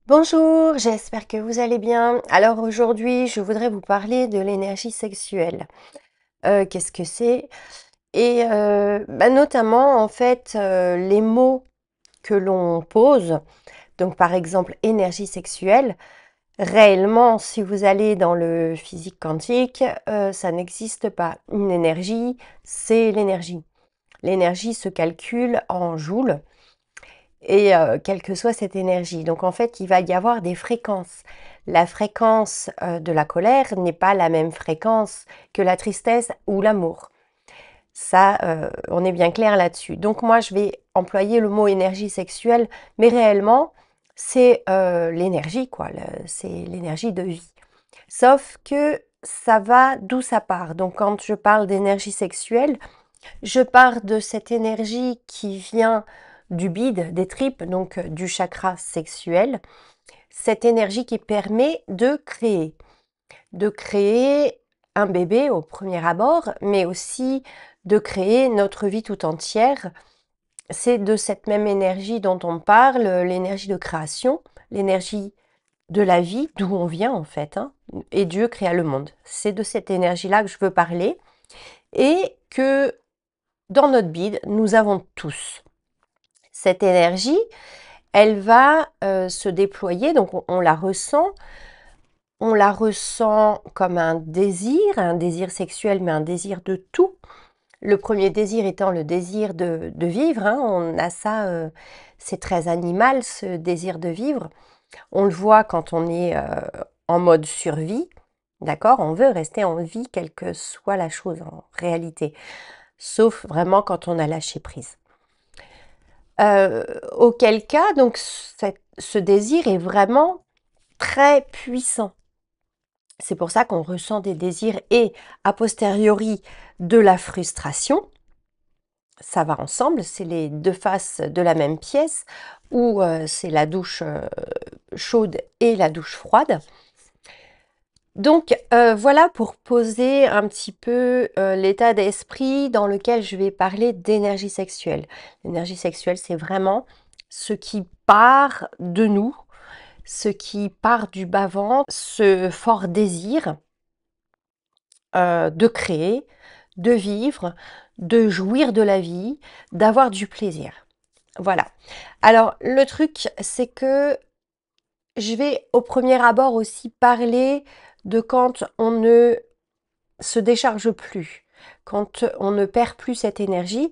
Bonjour, j'espère que vous allez bien. Alors aujourd'hui, je voudrais vous parler de l'énergie sexuelle. Qu'est-ce que c'est? Et notamment, en fait, les mots que l'on pose, donc par exemple énergie sexuelle, réellement, si vous allez dans le physique quantique, ça n'existe pas. Une énergie, c'est l'énergie. L'énergie se calcule en joules et quelle que soit cette énergie. Donc en fait, il va y avoir des fréquences. La fréquence de la colère n'est pas la même fréquence que la tristesse ou l'amour. Ça, on est bien clair là-dessus. Donc moi, je vais employer le mot énergie sexuelle, mais réellement, c'est l'énergie, quoi. C'est l'énergie de vie. Sauf que ça va d'où ça part. Donc quand je parle d'énergie sexuelle, je pars de cette énergie qui vient du bide, des tripes, donc du chakra sexuel, cette énergie qui permet de créer un bébé au premier abord, mais aussi de créer notre vie tout entière. C'est de cette même énergie dont on parle, l'énergie de création, l'énergie de la vie, d'où on vient en fait, hein, et Dieu créa le monde. C'est de cette énergie-là que je veux parler, et que dans notre bide, nous avons tous. Cette énergie, elle va se déployer, donc on la ressent. On la ressent comme un désir sexuel, mais un désir de tout. Le premier désir étant le désir de vivre, hein. On a ça, c'est très animal, ce désir de vivre. On le voit quand on est en mode survie, d'accord? On veut rester en vie, quelle que soit la chose en réalité, sauf vraiment quand on a lâché prise. Auquel cas, donc, ce désir est vraiment très puissant. C'est pour ça qu'on ressent des désirs et, a posteriori, de la frustration. Ça va ensemble, c'est les deux faces de la même pièce, où c'est la douche chaude et la douche froide. Donc voilà pour poser un petit peu l'état d'esprit dans lequel je vais parler d'énergie sexuelle. L'énergie sexuelle, c'est vraiment ce qui part de nous, ce qui part du bas-ventre, ce fort désir de créer, de vivre, de jouir de la vie, d'avoir du plaisir. Voilà. Alors le truc, c'est que je vais au premier abord aussi parler de quand on ne se décharge plus, quand on ne perd plus cette énergie.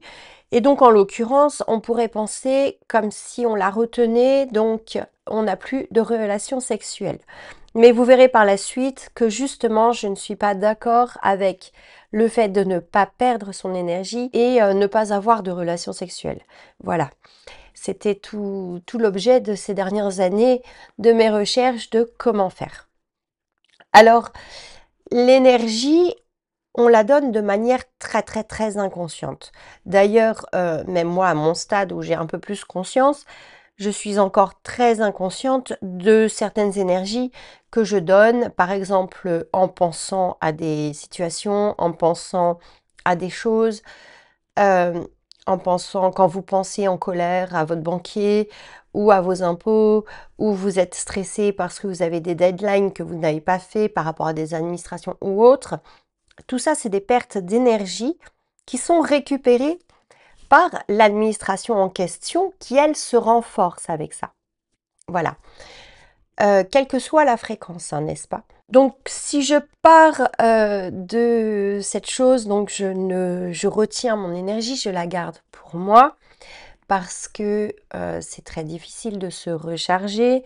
Et donc en l'occurrence, on pourrait penser comme si on la retenait, donc on n'a plus de relations sexuelles. Mais vous verrez par la suite que justement, je ne suis pas d'accord avec le fait de ne pas perdre son énergie et ne pas avoir de relations sexuelles. Voilà. C'était tout l'objet de ces dernières années de mes recherches de comment faire. Alors, l'énergie, on la donne de manière très inconsciente. D'ailleurs, même moi, à mon stade où j'ai un peu plus conscience, je suis encore très inconsciente de certaines énergies que je donne, par exemple en pensant à des situations, en pensant à des choses, euh, en pensant, quand vous pensez en colère à votre banquier ou à vos impôts, ou vous êtes stressé parce que vous avez des deadlines que vous n'avez pas fait par rapport à des administrations ou autres. Tout ça, c'est des pertes d'énergie qui sont récupérées par l'administration en question qui, elle, se renforce avec ça. Voilà. Quelle que soit la fréquence, hein, n'est-ce pas? Donc, si je pars de cette chose, donc je retiens mon énergie, je la garde pour moi parce que c'est très difficile de se recharger.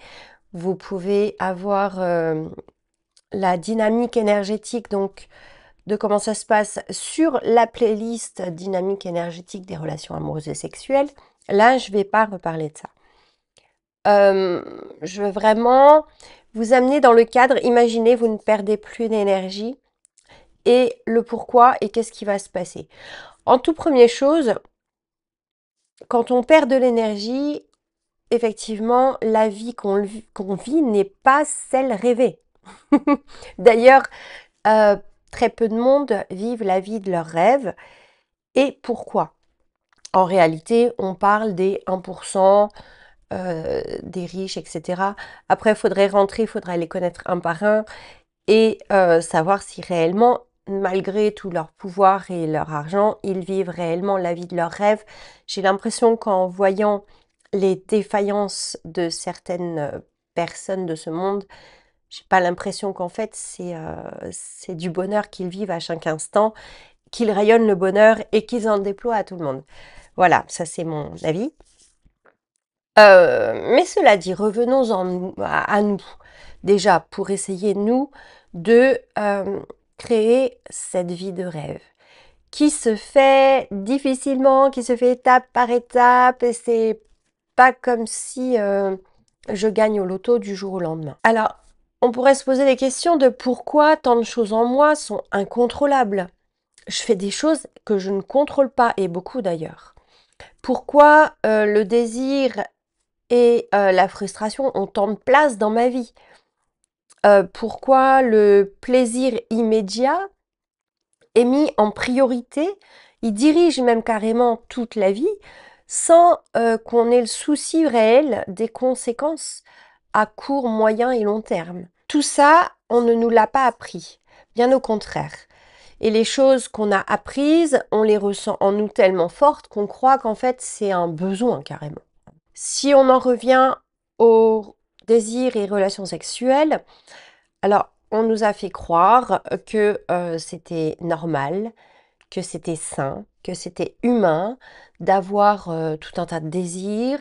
Vous pouvez avoir la dynamique énergétique, donc de comment ça se passe sur la playlist dynamique énergétique des relations amoureuses et sexuelles. Là, je ne vais pas reparler de ça. Je veux vraiment vous amener dans le cadre, imaginez, vous ne perdez plus d'énergie et le pourquoi et qu'est-ce qui va se passer. En tout première chose, quand on perd de l'énergie, effectivement, la vie qu'on vit n'est pas celle rêvée. D'ailleurs, euh, très peu de monde vivent la vie de leurs rêves. Et pourquoi? En réalité, on parle des 1%, des riches, etc. Après, il faudrait rentrer, il faudrait les connaître un par un et savoir si réellement, malgré tout leur pouvoir et leur argent, ils vivent réellement la vie de leurs rêves. J'ai l'impression qu'en voyant les défaillances de certaines personnes de ce monde, j'ai pas l'impression qu'en fait c'est du bonheur qu'ils vivent à chaque instant, qu'ils rayonnent le bonheur et qu'ils en déploient à tout le monde. Voilà, ça c'est mon avis. Mais cela dit, revenons à nous. Déjà, pour essayer, nous, de créer cette vie de rêve qui se fait difficilement, qui se fait étape par étape, et c'est pas comme si je gagne au loto du jour au lendemain. Alors, on pourrait se poser des questions de pourquoi tant de choses en moi sont incontrôlables. Je fais des choses que je ne contrôle pas, et beaucoup d'ailleurs. Pourquoi le désir et la frustration ont tant de place dans ma vie? Pourquoi le plaisir immédiat est mis en priorité? Il dirige même carrément toute la vie sans qu'on ait le souci réel des conséquences à court, moyen et long terme. Tout ça, on ne nous l'a pas appris, bien au contraire. Et les choses qu'on a apprises, on les ressent en nous tellement fortes qu'on croit qu'en fait c'est un besoin carrément. Si on en revient au désir et relations sexuelles, alors on nous a fait croire que c'était normal, que c'était sain, que c'était humain d'avoir tout un tas de désirs,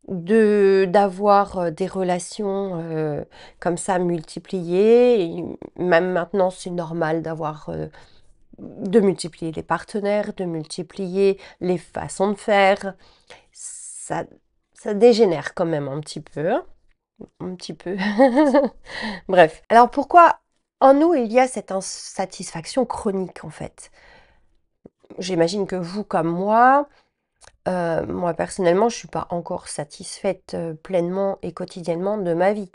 d'avoir des relations comme ça multipliées. Et même maintenant, c'est normal d'avoir de multiplier les partenaires, de multiplier les façons de faire. Ça, ça dégénère quand même un petit peu, hein. Un petit peu. Bref. Alors pourquoi en nous il y a cette insatisfaction chronique en fait? J'imagine que vous comme moi personnellement, je ne suis pas encore satisfaite pleinement et quotidiennement de ma vie.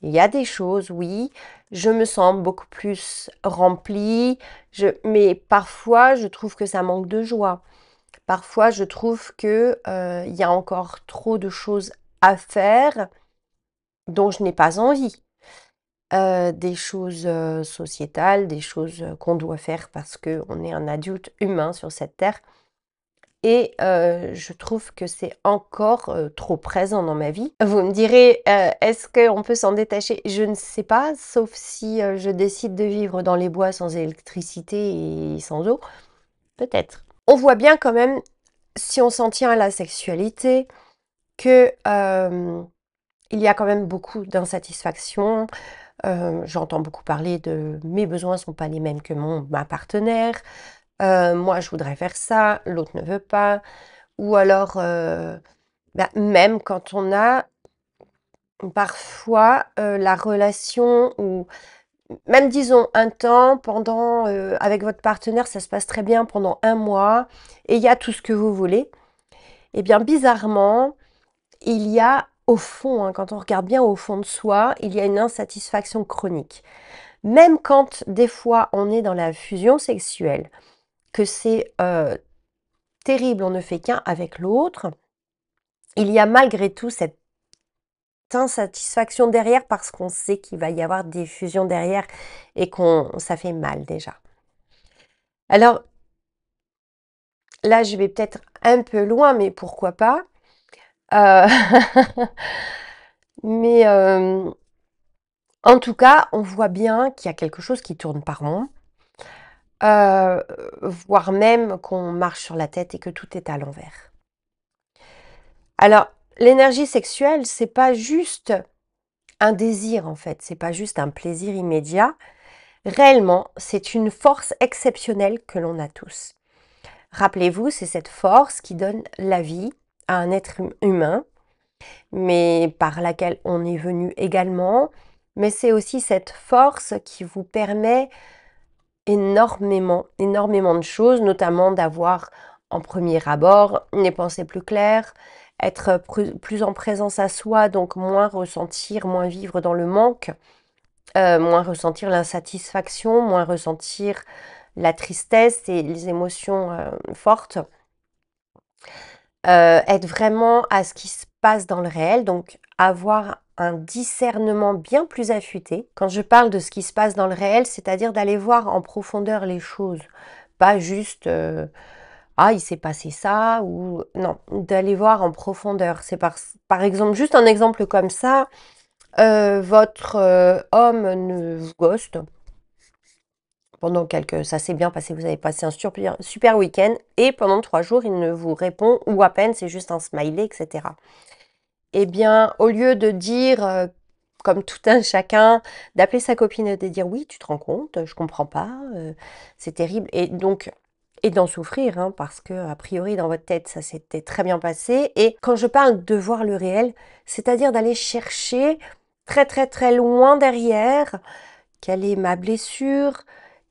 Il y a des choses, oui, je me sens beaucoup plus remplie, mais parfois je trouve que ça manque de joie. Parfois je trouve que il y a encore trop de choses à faire dont je n'ai pas envie. Des choses sociétales, des choses qu'on doit faire parce qu'on est un adulte humain sur cette terre. Et je trouve que c'est encore trop présent dans ma vie. Vous me direz, est-ce qu'on peut s'en détacher? Je ne sais pas, sauf si je décide de vivre dans les bois sans électricité et sans eau. Peut-être. On voit bien quand même, si on s'en tient à la sexualité, que il y a quand même beaucoup d'insatisfaction. J'entends beaucoup parler de mes besoins ne sont pas les mêmes que ma partenaire. Moi, je voudrais faire ça, l'autre ne veut pas. Ou alors, même quand on a parfois la relation ou même disons un temps pendant avec votre partenaire, ça se passe très bien pendant un mois et il y a tout ce que vous voulez. Eh bien, bizarrement, il y a au fond, hein, quand on regarde bien au fond de soi, il y a une insatisfaction chronique. Même quand des fois on est dans la fusion sexuelle, que c'est terrible, on ne fait qu'un avec l'autre, il y a malgré tout cette insatisfaction derrière parce qu'on sait qu'il va y avoir des fusions derrière et ça fait mal déjà. Alors là, je vais peut-être un peu loin, mais pourquoi pas. Euh, mais en tout cas, on voit bien qu'il y a quelque chose qui tourne par rond, euh, voire même qu'on marche sur la tête et que tout est à l'envers. Alors, l'énergie sexuelle, c'est pas juste un désir en fait, c'est pas juste un plaisir immédiat. Réellement, c'est une force exceptionnelle que l'on a tous. Rappelez-vous, c'est cette force qui donne la vie à un être humain, mais par laquelle on est venu également. Mais c'est aussi cette force qui vous permet énormément, énormément de choses, notamment d'avoir en premier abord les pensées plus claires, être plus en présence à soi, donc moins ressentir, moins vivre dans le manque, moins ressentir l'insatisfaction, moins ressentir la tristesse et les émotions fortes. Être vraiment à ce qui se passe dans le réel, donc avoir un discernement bien plus affûté. Quand je parle de ce qui se passe dans le réel, c'est-à-dire d'aller voir en profondeur les choses, pas juste ah, il s'est passé ça, ou non, d'aller voir en profondeur. C'est par exemple, juste un exemple comme ça, votre homme ne vous ghoste pendant ça s'est bien passé, vous avez passé un super week-end, et pendant 3 jours, il ne vous répond, ou à peine, c'est juste un smiley, etc. Eh bien, au lieu de dire, comme tout un chacun, d'appeler sa copine et de dire oui, tu te rends compte, je comprends pas, c'est terrible, et d'en souffrir, hein, parce que a priori dans votre tête ça s'était très bien passé. Et quand je parle de voir le réel, c'est-à-dire d'aller chercher très très très loin derrière, quelle est ma blessure,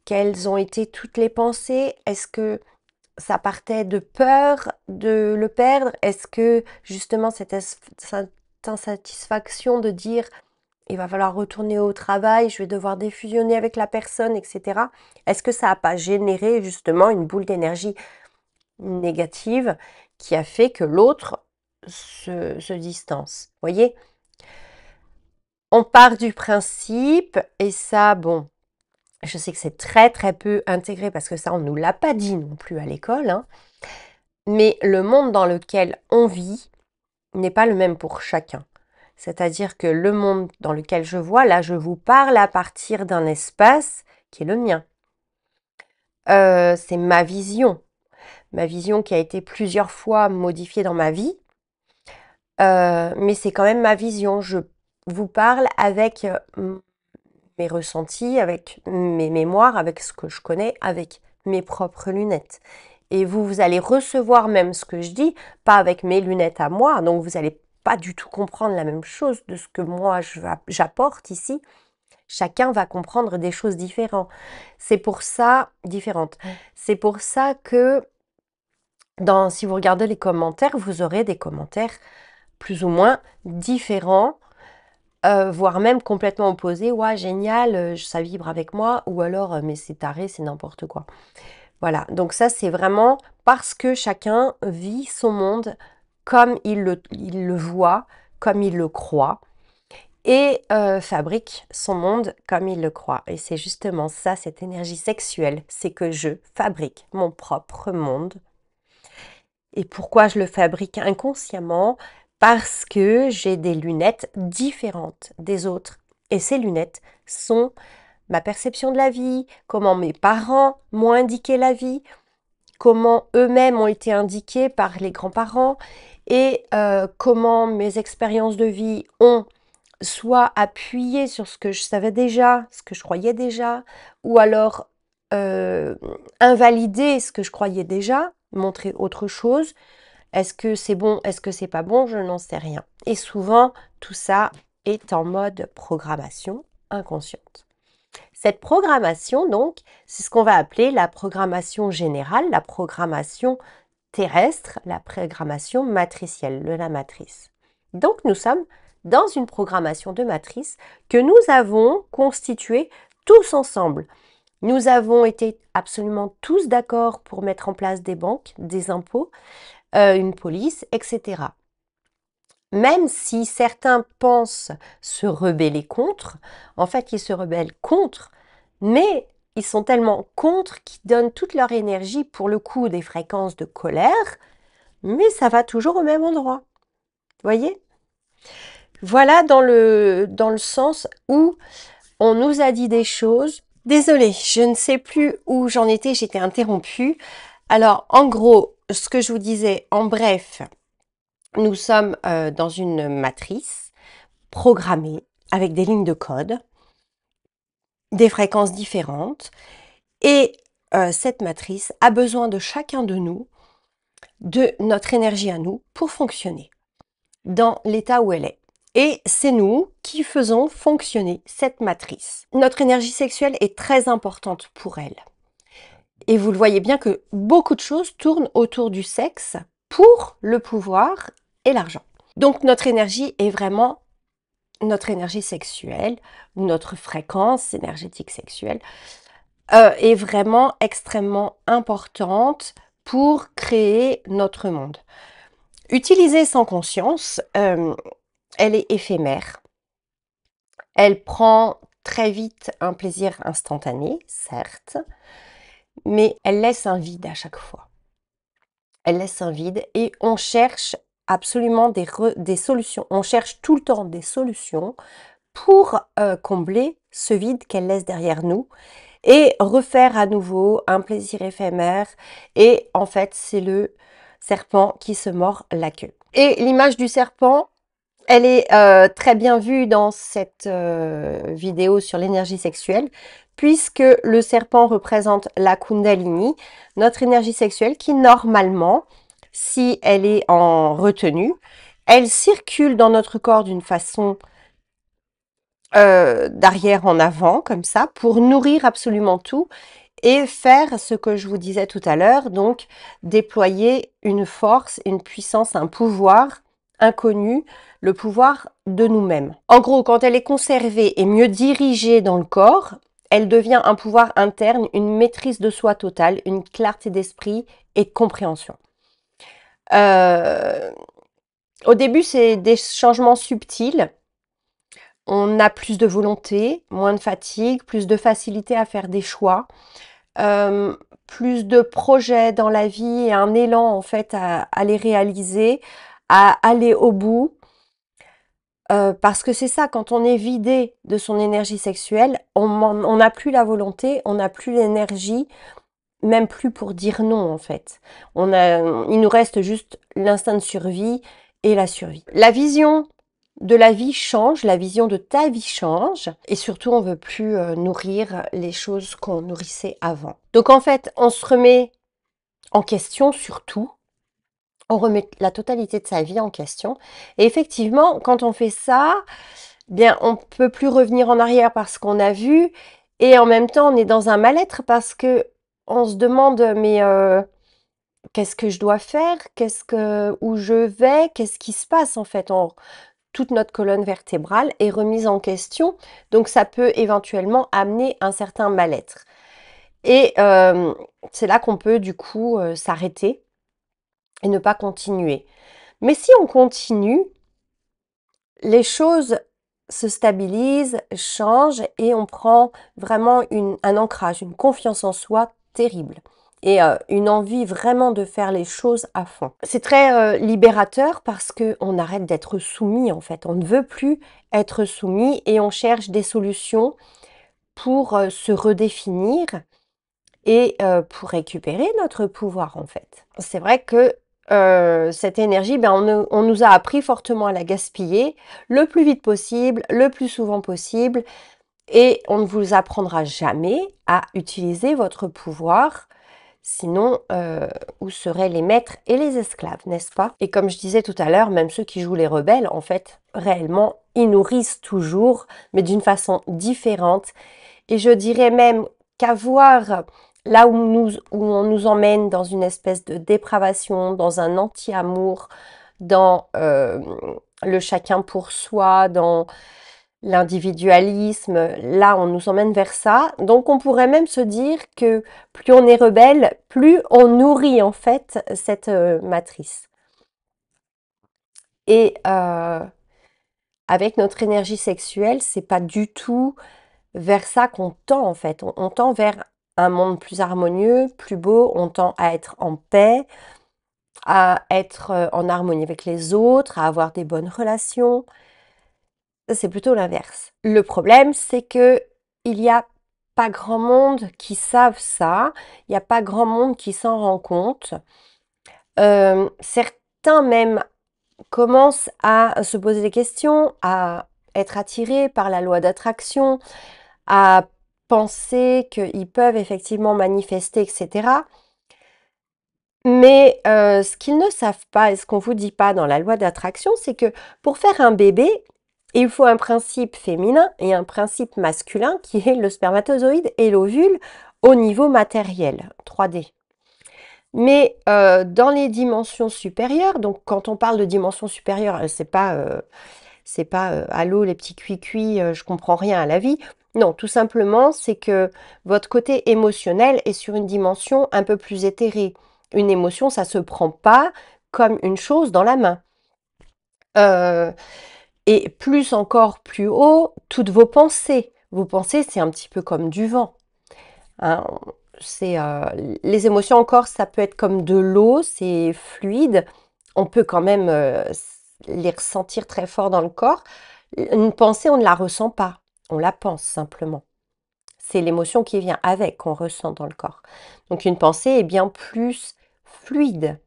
quelles ont été toutes les pensées, est-ce que ça partait de peur de le perdre? Est-ce que justement cette insatisfaction de dire il va falloir retourner au travail, je vais devoir défusionner avec la personne, etc. Est-ce que ça n'a pas généré justement une boule d'énergie négative qui a fait que l'autre se distance? Vous voyez? On part du principe, et ça, bon, je sais que c'est très très peu intégré parce que ça, on ne nous l'a pas dit non plus à l'école, hein. Mais le monde dans lequel on vit n'est pas le même pour chacun. C'est-à-dire que le monde dans lequel je vois, là, je vous parle à partir d'un espace qui est le mien. C'est ma vision qui a été plusieurs fois modifiée dans ma vie, mais c'est quand même ma vision. Je vous parle avec mes ressentis, avec mes mémoires, avec ce que je connais, avec mes propres lunettes. Et vous allez recevoir même ce que je dis, pas avec mes lunettes à moi, donc vous n'allez pas du tout comprendre la même chose de ce que moi j'apporte ici. Chacun va comprendre des choses différentes. C'est pour ça, que si vous regardez les commentaires, vous aurez des commentaires plus ou moins différents, voire même complètement opposés. Ouais, génial, ça vibre avec moi, ou alors, mais c'est taré, c'est n'importe quoi. Voilà, donc ça c'est vraiment parce que chacun vit son monde comme il le voit, comme il le croit, et fabrique son monde comme il le croit. Et c'est justement ça, cette énergie sexuelle, c'est que je fabrique mon propre monde. Et pourquoi je le fabrique inconsciemment? Parce que j'ai des lunettes différentes des autres. Et ces lunettes sont ma perception de la vie, comment mes parents m'ont indiqué la vie, comment eux-mêmes ont été indiqués par les grands-parents, et comment mes expériences de vie ont soit appuyé sur ce que je savais déjà, ce que je croyais déjà, ou alors invalider ce que je croyais déjà, montrer autre chose. Est-ce que c'est bon, est-ce que c'est pas bon, je n'en sais rien. Et souvent, tout ça est en mode programmation inconsciente. Cette programmation, donc, c'est ce qu'on va appeler la programmation générale, la programmation terrestre, la programmation matricielle, de la matrice. Donc, nous sommes dans une programmation de matrice que nous avons constituée tous ensemble. Nous avons été absolument tous d'accord pour mettre en place des banques, des impôts, une police, etc. Même si certains pensent se rebeller contre, en fait, ils se rebellent contre, mais ils sont tellement contre qu'ils donnent toute leur énergie pour le coup des fréquences de colère, mais ça va toujours au même endroit. Vous voyez? Voilà dans le sens où on nous a dit des choses. Désolée, je ne sais plus où j'en étais, j'étais interrompue. Alors, en gros, ce que je vous disais, en bref, nous sommes dans une matrice programmée avec des lignes de code, des fréquences différentes, et cette matrice a besoin de chacun de nous, de notre énergie à nous, pour fonctionner dans l'état où elle est. Et c'est nous qui faisons fonctionner cette matrice. Notre énergie sexuelle est très importante pour elle. Et vous le voyez bien que beaucoup de choses tournent autour du sexe pour le pouvoir et l'argent. Donc notre énergie est vraiment notre énergie sexuelle, ou notre fréquence énergétique sexuelle, est vraiment extrêmement importante pour créer notre monde. Utilisée sans conscience, elle est éphémère. Elle prend très vite un plaisir instantané, certes, mais elle laisse un vide à chaque fois. Elle laisse un vide et on cherche absolument des solutions. On cherche tout le temps des solutions pour combler ce vide qu'elle laisse derrière nous et refaire à nouveau un plaisir éphémère. Et en fait, c'est le serpent qui se mord la queue. Et l'image du serpent, elle est très bien vue dans cette vidéo sur l'énergie sexuelle, puisque le serpent représente la Kundalini, notre énergie sexuelle qui, normalement, si elle est en retenue, elle circule dans notre corps d'une façon d'arrière en avant, comme ça, pour nourrir absolument tout et faire ce que je vous disais tout à l'heure, donc déployer une force, une puissance, un pouvoir inconnu, le pouvoir de nous-mêmes. En gros, quand elle est conservée et mieux dirigée dans le corps, elle devient un pouvoir interne, une maîtrise de soi totale, une clarté d'esprit et de compréhension. Au début, c'est des changements subtils. On a plus de volonté, moins de fatigue, plus de facilité à faire des choix, plus de projets dans la vie et un élan en fait à les réaliser, à aller au bout. Parce que c'est ça, quand on est vidé de son énergie sexuelle, on n'a plus la volonté, on n'a plus l'énergie, même plus pour dire non en fait. Il nous reste juste l'instinct de survie et la survie. La vision de la vie change, la vision de ta vie change, et surtout on veut plus nourrir les choses qu'on nourrissait avant. Donc en fait, on se remet en question sur tout, on remet la totalité de sa vie en question, et effectivement, quand on fait ça, bien on peut plus revenir en arrière parce qu'on a vu, et en même temps on est dans un mal-être parce que on se demande mais qu'est-ce que je dois faire, où je vais, qu'est-ce qui se passe en fait, toute notre colonne vertébrale est remise en question, donc ça peut éventuellement amener un certain mal-être. Et c'est là qu'on peut du coup s'arrêter et ne pas continuer. Mais si on continue, les choses se stabilisent, changent et on prend vraiment un ancrage, une confiance en soi terrible et une envie vraiment de faire les choses à fond. C'est très libérateur parce qu'on arrête d'être soumis en fait. On ne veut plus être soumis et on cherche des solutions pour se redéfinir et pour récupérer notre pouvoir en fait. C'est vrai que cette énergie, on nous a appris fortement à la gaspiller le plus vite possible, le plus souvent possible, et on ne vous apprendra jamais à utiliser votre pouvoir. Sinon, où seraient les maîtres et les esclaves, n'est-ce pas? Et comme je disais tout à l'heure, même ceux qui jouent les rebelles, en fait, réellement, ils nourrissent toujours, mais d'une façon différente. Et je dirais même qu'avoir là où on nous emmène dans une espèce de dépravation, dans un anti-amour, dans le chacun pour soi, dans l'individualisme, là on nous emmène vers ça. Donc on pourrait même se dire que plus on est rebelle, plus on nourrit en fait cette matrice. Et avec notre énergie sexuelle, c'est pas du tout vers ça qu'on tend en fait. On tend vers un monde plus harmonieux, plus beau, on tend à être en paix, à être en harmonie avec les autres, à avoir des bonnes relations. C'est plutôt l'inverse. Le problème, c'est que il y a pas grand monde qui savent ça, il n'y a pas grand monde qui s'en rend compte. Certains même commencent à se poser des questions, à être attirés par la loi d'attraction, à penser qu'ils peuvent effectivement manifester, etc. Mais ce qu'ils ne savent pas et ce qu'on ne vous dit pas dans la loi d'attraction, c'est que pour faire un bébé, il faut un principe féminin et un principe masculin qui est le spermatozoïde et l'ovule au niveau matériel, 3D. Mais dans les dimensions supérieures, donc quand on parle de dimensions supérieures, c'est pas allô les petits cuits-cuits, je comprends rien à la vie. Non, tout simplement, c'est que votre côté émotionnel est sur une dimension un peu plus éthérée. Une émotion, ça se prend pas, comme une chose dans la main. Euh, et plus encore plus haut, toutes vos pensées. Vos pensées, c'est un petit peu comme du vent. Hein. Les émotions encore, ça peut être comme de l'eau, c'est fluide. On peut quand même les ressentir très fort dans le corps. Une pensée, on ne la ressent pas. On la pense simplement. C'est l'émotion qui vient avec qu'on ressent dans le corps. Donc une pensée est bien plus fluide,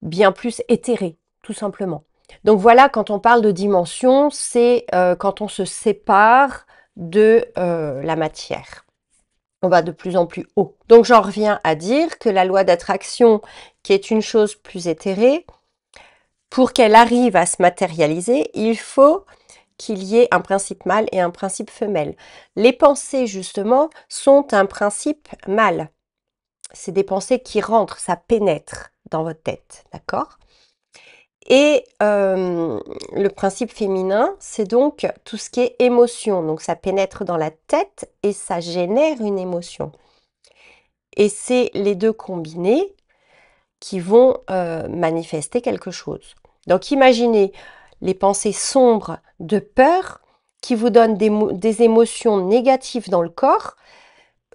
bien plus éthérée, tout simplement. Donc voilà, quand on parle de dimension, c'est quand on se sépare de la matière. On va de plus en plus haut. Donc j'en reviens à dire que la loi d'attraction, qui est une chose plus éthérée, pour qu'elle arrive à se matérialiser, il faut qu'il y ait un principe mâle et un principe femelle. Les pensées, justement, sont un principe mâle. C'est des pensées qui rentrent, ça pénètre dans votre tête, d'accord? Et le principe féminin, c'est donc tout ce qui est émotion. Donc ça pénètre dans la tête et ça génère une émotion. Et c'est les deux combinés qui vont manifester quelque chose. Donc imaginez les pensées sombres de peur qui vous donnent des émotions négatives dans le corps.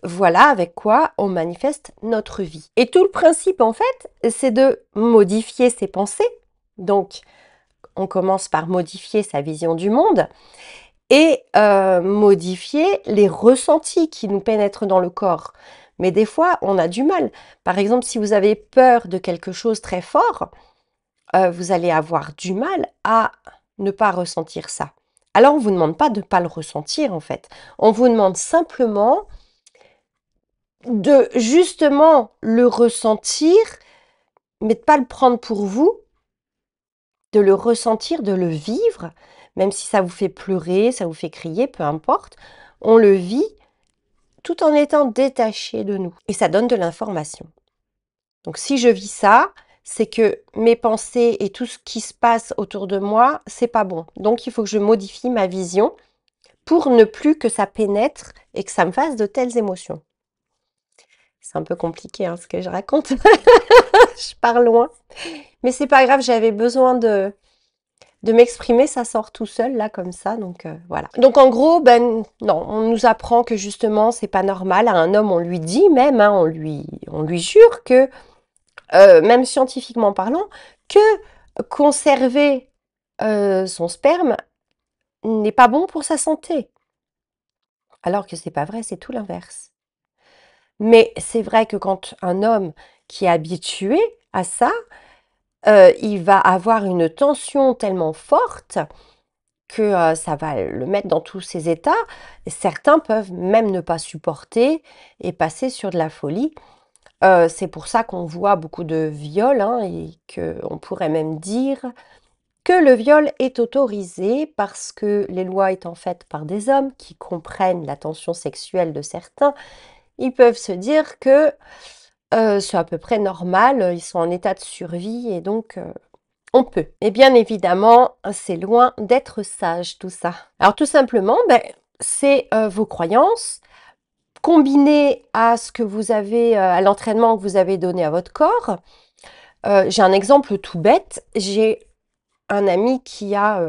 Voilà avec quoi on manifeste notre vie. Et tout le principe en fait, c'est de modifier ses pensées. Donc on commence par modifier sa vision du monde et modifier les ressentis qui nous pénètrent dans le corps. Mais des fois, on a du mal. Par exemple, si vous avez peur de quelque chose très fort, vous allez avoir du mal à ne pas ressentir ça. Alors, on ne vous demande pas de ne pas le ressentir, en fait. On vous demande simplement de justement le ressentir, mais de ne pas le prendre pour vous, de le ressentir, de le vivre, même si ça vous fait pleurer, ça vous fait crier, peu importe. On le vit tout en étant détaché de nous. Et ça donne de l'information. Donc si je vis ça, c'est que mes pensées et tout ce qui se passe autour de moi, c'est pas bon. Donc il faut que je modifie ma vision pour ne plus que ça pénètre et que ça me fasse de telles émotions. C'est un peu compliqué hein, ce que je raconte. Je pars loin. Mais c'est pas grave, j'avais besoin de m'exprimer, ça sort tout seul là comme ça, donc voilà. Donc en gros, ben non, on nous apprend que justement c'est pas normal. À un homme, on lui dit même, hein, on lui jure que, même scientifiquement parlant, que conserver son sperme n'est pas bon pour sa santé. Alors que c'est pas vrai, c'est tout l'inverse. Mais c'est vrai que quand un homme qui est habitué à ça, il va avoir une tension tellement forte que ça va le mettre dans tous ses états. Certains peuvent même ne pas supporter et passer sur de la folie. C'est pour ça qu'on voit beaucoup de viols hein, et qu'on pourrait même dire que le viol est autorisé parce que les lois étant faites par des hommes qui comprennent la tension sexuelle de certains, ils peuvent se dire que c'est à peu près normal, ils sont en état de survie et donc on peut. Et bien évidemment, c'est loin d'être sage tout ça. Alors tout simplement, ben, c'est vos croyances combinées à ce que vous avez, à l'entraînement que vous avez donné à votre corps. J'ai un exemple tout bête. J'ai un ami qui a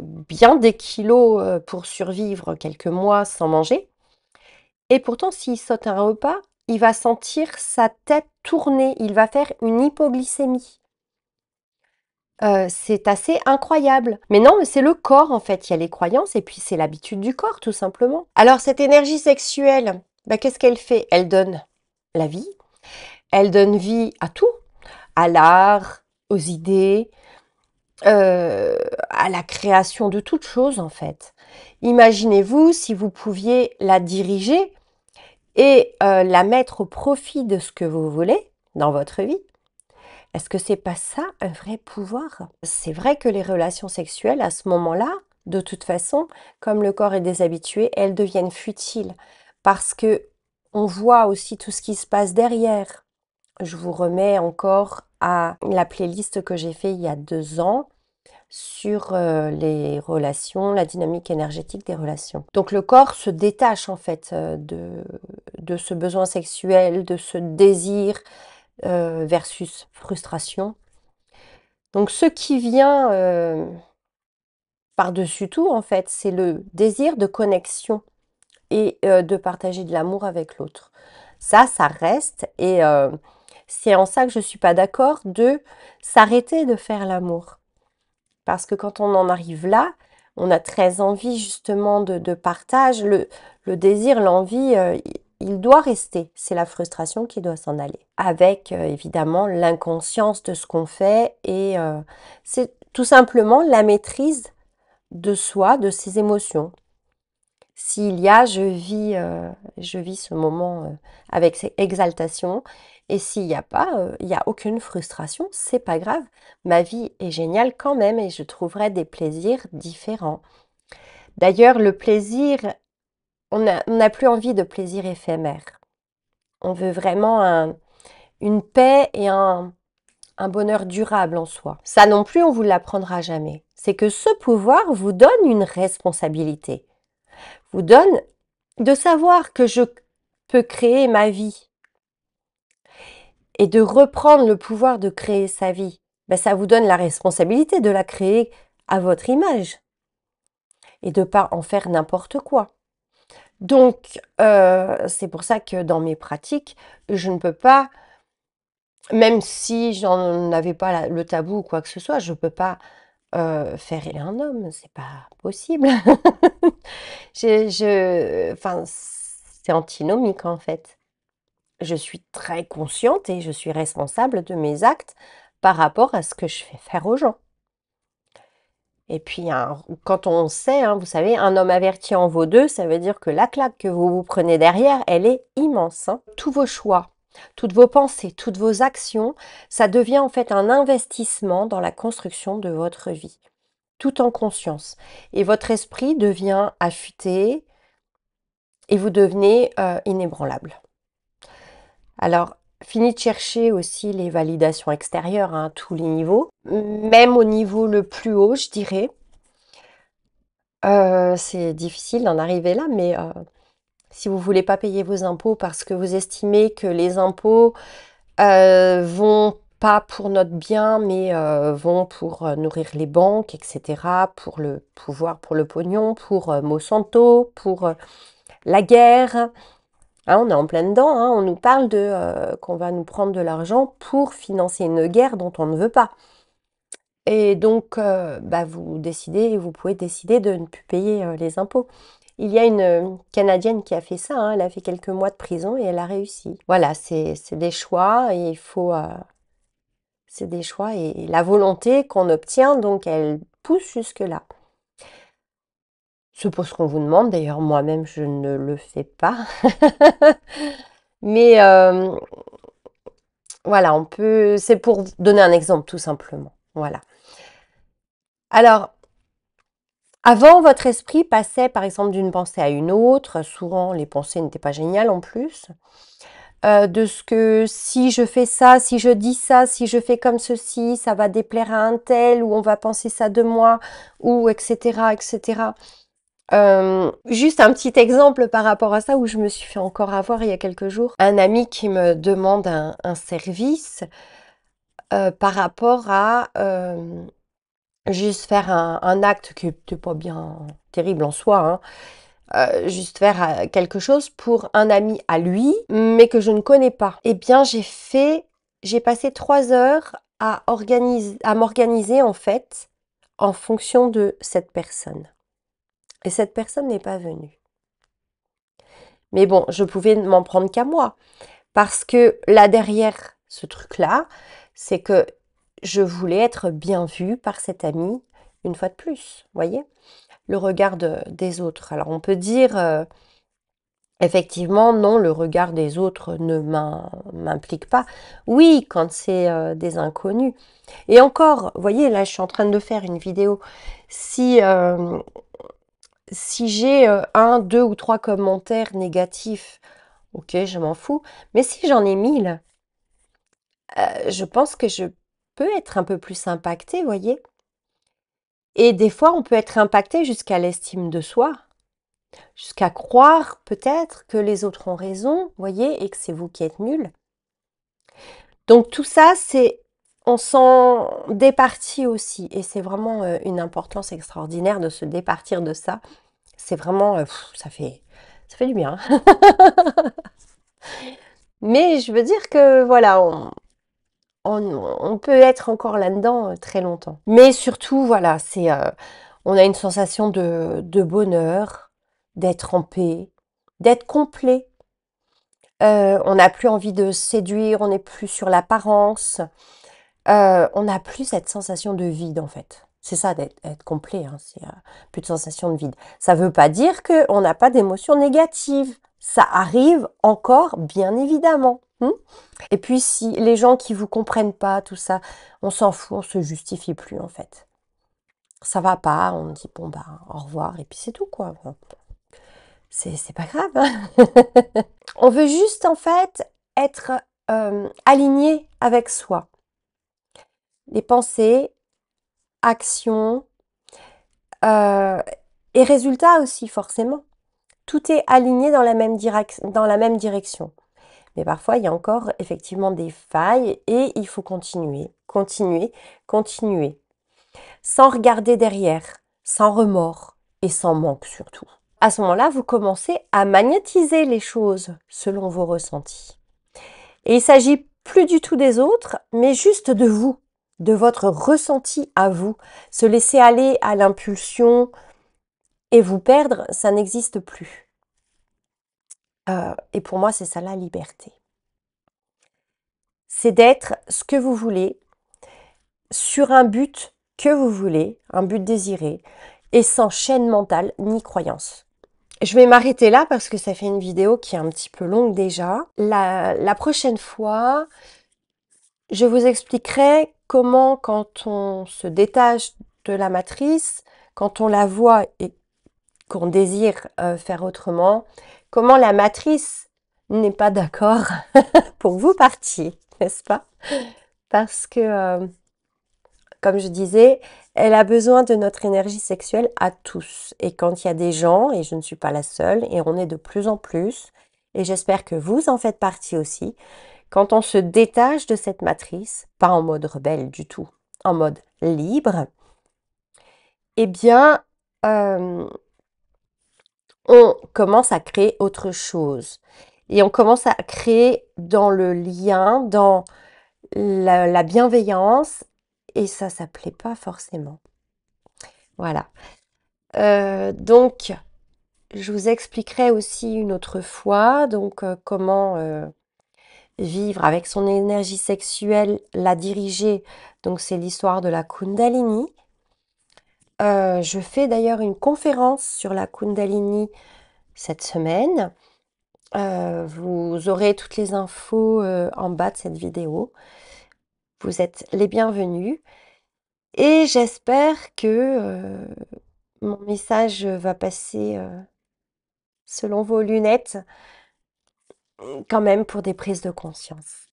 bien des kilos pour survivre quelques mois sans manger. Et pourtant, s'il saute un repas, il va sentir sa tête tourner. Il va faire une hypoglycémie. C'est assez incroyable. Mais non, mais c'est le corps en fait. Il y a les croyances et puis c'est l'habitude du corps tout simplement. Alors cette énergie sexuelle, bah, qu'est-ce qu'elle fait? Elle donne la vie. Elle donne vie à tout, à l'art, aux idées, à la création de toutes choses en fait. Imaginez-vous si vous pouviez la diriger et la mettre au profit de ce que vous voulez dans votre vie. Est-ce que c'est pas ça un vrai pouvoir? C'est vrai que les relations sexuelles, à ce moment-là, de toute façon, comme le corps est déshabitué, elles deviennent futiles parce que on voit aussi tout ce qui se passe derrière. Je vous remets encore à la playlist que j'ai fait il y a 2 ans sur les relations, la dynamique énergétique des relations. Donc le corps se détache en fait de ce besoin sexuel, de ce désir versus frustration. Donc ce qui vient par-dessus tout, en fait, c'est le désir de connexion et de partager de l'amour avec l'autre. Ça reste et c'est en ça que je ne suis pas d'accord de s'arrêter de faire l'amour. Parce que quand on en arrive là, on a très envie justement de partage. Le désir, l'envie, il doit rester. C'est la frustration qui doit s'en aller. Avec évidemment l'inconscience de ce qu'on fait et c'est tout simplement la maîtrise de soi, de ses émotions. S'il y a, je vis ce moment avec exaltation. Et s'il n'y a pas, il n'y a aucune frustration, c'est pas grave. Ma vie est géniale quand même et je trouverai des plaisirs différents. D'ailleurs, le plaisir, on n'a plus envie de plaisir éphémère. On veut vraiment une paix et un bonheur durable en soi. Ça non plus, on vous l'apprendra jamais. C'est que ce pouvoir vous donne une responsabilité, vous donne de savoir que je peux créer ma vie et de reprendre le pouvoir de créer sa vie. Ben, ça vous donne la responsabilité de la créer à votre image et de ne pas en faire n'importe quoi. Donc, c'est pour ça que dans mes pratiques, je ne peux pas, même si j'en avais pas le tabou ou quoi que ce soit, je ne peux pas faire ailer un homme, c'est pas possible. Enfin, c'est antinomique en fait. Je suis très consciente et je suis responsable de mes actes par rapport à ce que je fais faire aux gens. Et puis, quand on sait, hein, vous savez, un homme averti en vaut deux, ça veut dire que la claque que vous vous prenez derrière, elle est immense. Hein. Tous vos choix, toutes vos pensées, toutes vos actions, ça devient en fait un investissement dans la construction de votre vie, tout en conscience. Et votre esprit devient affûté et vous devenez inébranlable. Alors, fini de chercher aussi les validations extérieures à tous les niveaux, même au niveau le plus haut, je dirais. C'est difficile d'en arriver là, mais si vous voulez pas payer vos impôts parce que vous estimez que les impôts vont pas pour notre bien, mais vont pour nourrir les banques, etc., pour le pouvoir, pour le pognon, pour Monsanto, pour la guerre. Hein, on est en plein dedans, hein, on nous parle de qu'on va nous prendre de l'argent pour financer une guerre dont on ne veut pas. Et donc, bah, vous pouvez décider de ne plus payer les impôts. Il y a une Canadienne qui a fait ça, hein, elle a fait quelques mois de prison et elle a réussi. Voilà, c'est des choix et il faut... c'est des choix et la volonté qu'on obtient, donc elle pousse jusque-là. C'est pas ce qu'on vous demande, d'ailleurs moi-même je ne le fais pas. Mais voilà, c'est pour donner un exemple tout simplement. Voilà. Alors, avant, votre esprit passait par exemple d'une pensée à une autre. Souvent, les pensées n'étaient pas géniales en plus. De ce que si je fais ça, si je dis ça, si je fais comme ceci, ça va déplaire à un tel, ou on va penser ça de moi, ou etc., etc. Juste un petit exemple par rapport à ça où je me suis fait encore avoir il y a quelques jours. Un ami qui me demande un service par rapport à juste faire un acte qui n'était pas bien terrible en soi, hein. Juste faire quelque chose pour un ami à lui, mais que je ne connais pas. Eh bien, j'ai passé 3 heures à m'organiser en fait en fonction de cette personne. Et cette personne n'est pas venue. Mais bon, je pouvais m'en prendre qu'à moi. Parce que là derrière ce truc-là, c'est que je voulais être bien vue par cet ami une fois de plus. Voyez? Le regard des autres. Alors on peut dire, effectivement, non, le regard des autres ne m'implique pas. Oui, quand c'est des inconnus. Et encore, voyez, là je suis en train de faire une vidéo. Si j'ai 1, 2 ou 3 commentaires négatifs, ok, je m'en fous. Mais si j'en ai 1000, je pense que je peux être un peu plus impactée, voyez. Et des fois, on peut être impacté jusqu'à l'estime de soi, jusqu'à croire peut-être que les autres ont raison, voyez, et que c'est vous qui êtes nul. Donc tout ça, on s'en départit aussi. Et c'est vraiment une importance extraordinaire de se départir de ça. C'est vraiment, ça fait du bien. Mais je veux dire que voilà, on peut être encore là-dedans très longtemps. Mais surtout, voilà, on a une sensation de bonheur, d'être en paix, d'être complet. On n'a plus envie de séduire, on n'est plus sur l'apparence. On n'a plus cette sensation de vide en fait. C'est ça d'être complet, hein, c'est plus de sensation de vide. Ça ne veut pas dire qu'on n'a pas d'émotions négatives. Ça arrive encore, bien évidemment. Et puis si les gens qui vous comprennent pas, tout ça, on s'en fout, on se justifie plus en fait. Ça va pas, on dit bon bah au revoir et puis c'est tout quoi. Bon, c'est pas grave, hein. On veut juste en fait être aligné avec soi. Les pensées, actions et résultats aussi forcément. Tout est aligné dans la même direction. Mais parfois, il y a encore effectivement des failles et il faut continuer, continuer, continuer. Sans regarder derrière, sans remords et sans manque surtout. À ce moment-là, vous commencez à magnétiser les choses selon vos ressentis. Et il s'agit plus du tout des autres, mais juste de vous, de votre ressenti à vous. Se laisser aller à l'impulsion et vous perdre, ça n'existe plus. Et pour moi, c'est ça la liberté. C'est d'être ce que vous voulez, sur un but que vous voulez, un but désiré, et sans chaîne mentale ni croyance. Je vais m'arrêter là parce que ça fait une vidéo qui est un petit peu longue déjà. La prochaine fois, je vous expliquerai comment, quand on se détache de la matrice, quand on la voit et qu'on désire faire autrement, comment la matrice n'est pas d'accord pour que vous partiez, n'est-ce pas? Parce que, comme je disais, elle a besoin de notre énergie sexuelle à tous. Et quand il y a des gens, et je ne suis pas la seule, et on est de plus en plus, et j'espère que vous en faites partie aussi, quand on se détache de cette matrice, pas en mode rebelle du tout, en mode libre, eh bien, on commence à créer autre chose. Et on commence à créer dans le lien, dans la bienveillance, et ça plaît pas forcément. Voilà. Donc, je vous expliquerai aussi une autre fois, donc comment vivre avec son énergie sexuelle, la diriger. Donc, c'est l'histoire de la Kundalini. Je fais d'ailleurs une conférence sur la Kundalini cette semaine. Vous aurez toutes les infos en bas de cette vidéo. Vous êtes les bienvenus. Et j'espère que mon message va passer selon vos lunettes quand même pour des prises de conscience.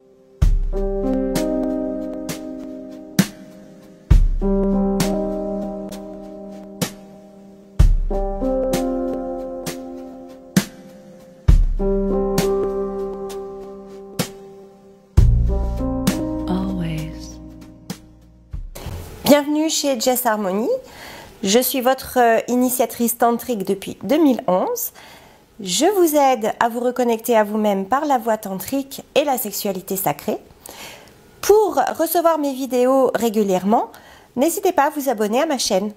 Bienvenue chez Jess Harmony. Je suis votre initiatrice tantrique depuis 2011. Je vous aide à vous reconnecter à vous-même par la voie tantrique et la sexualité sacrée. Pour recevoir mes vidéos régulièrement, n'hésitez pas à vous abonner à ma chaîne.